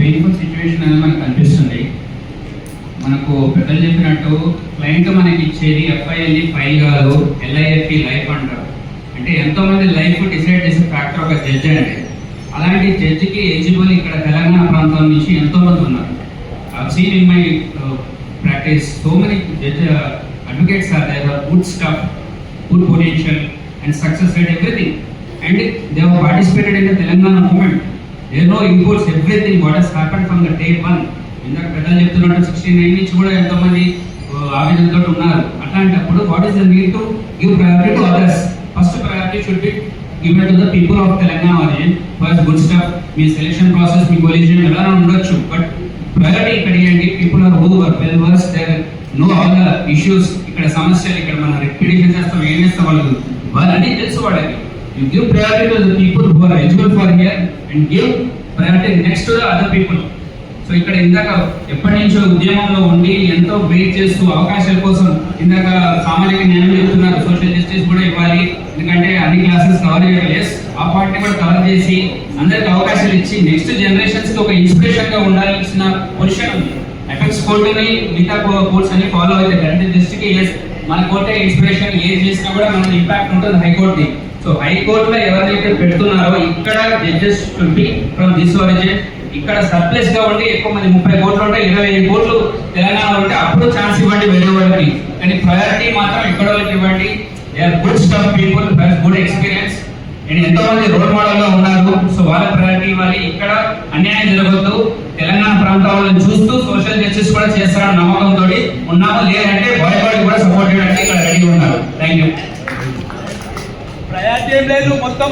Painful situation అనేది మనకు కనిపిస్తుంది. మనకు పెద్దలు చెప్పినట్టు క్లయింట్ మనకి ఇచ్చేది ఎఫ్ఐఎల్ఈ ఫైల్ కాదు, ఎల్ఐఎఫ్ఈ లైఫ్ అంటారు. అంటే ఎంతో మంది లైఫ్ డిసైడ్ చేసే ఫ్యాక్టర్ ఒక జడ్జి అండి. అలాంటి జడ్జికి ఎలిజిబుల్ ఇక్కడ తెలంగాణ ప్రాంతం నుంచి ఎంతో మంది ఉన్నారు. Seen in my practice so many judge advocates are there, good stuff, good potential and success rate, everything, and they have participated in the Telangana movement. They know inputs, everything what has happened from the day one. ఇందాక పెద్దలు చెప్తున్నట్టు 69 నుంచి కూడా ఎంతో మంది ఆవేదనతో ఉన్నారు. అట్లాంటప్పుడు what is the need to give priority to others? First priority should be given to the people of Telangana origin. First good stuff, మీ సెలెక్షన్ ప్రాసెస్, మీ కొలిజన్ ఎలా ఉండొచ్చు, బట్ ప్రయారిటీ ఇక్కడ ఇవ్వండి. People are who are well versed, there know all the issues. ఇక్కడ సమస్యలు, ఇక్కడ మనం రిపిటేషన్ చేస్తాం, ఏం చేస్తాం వాళ్ళని తెలుసు వాళ్ళకి. You give priority to the people who are eligible for here and give priority next to the other people. So ఇక్కడ ఇందాక ఎప్పటి నుంచో ఉద్యమంలో ఉండి ఎంతో వెయిట్ చేస్తూ అవకాశాల కోసం, ఇందాక సామాజిక న్యాయం చెప్తున్నారు, సోషల్ జస్టిస్ కూడా ఇవ్వాలి, ఎందుకంటే అన్ని క్లాసెస్ కవర్ చేయాలి. ఆ పార్టీ కూడా కవర్ చేసి అందరికి అవకాశాలు ఇచ్చి నెక్స్ట్ జనరేషన్స్ కి ఒక ఇన్స్పిరేషన్ గా ఉండాల్సిన పొజిషన్ ఉంది. ఎఫెక్ట్స్ కోర్టుని మిగతా కోర్ట్స్ అన్ని ఫాలో అవుతాయి. అంటే జస్ట్ కి మన కోర్టే ఇన్స్పిరేషన్ ఏది చేసినా కూడా మనకి ఇంపాక్ట్ ఉంటుంది హైకోర్టుది. సో హైకోర్టులో ఎవరైతే పెడుతున్నారో ఇక్కడ judges should be from this origin. ఇక్కడ సర్ప్లస్ గా ఉండి ఎక్కువ మంది 30 కోట్లు ఉంటే 25 కోట్లు తెలంగాణ ఉంటే అప్పుడు ఛాన్స్ ఇవ్వండి వేరే వాళ్ళకి. కానీ ప్రయారిటీ మాత్రం ఇక్కడ వాళ్ళకి ఇవ్వండి. They are good stuff people, good experience, and ఎంతో మంది రోల్ మోడల్ గా ఉన్నారు. సో వాళ్ళ ప్రయారిటీ ఇవ్వాలి. ఇక్కడ అన్యాయం జరగద్దు. తెలంగాణ ప్రాంతాలను చూస్తూ సోషల్ జస్టిస్ కూడా చేస్తారని నమ్మకంతో ఉన్నాము. లేదంటే బాయ్బాడీ కూడా సపోర్ట్ చేయడానికి ఇక్కడ రెడీ ఉన్నారు. Thank you. ప్రయారిటీ ఏం లేదు, మొత్తం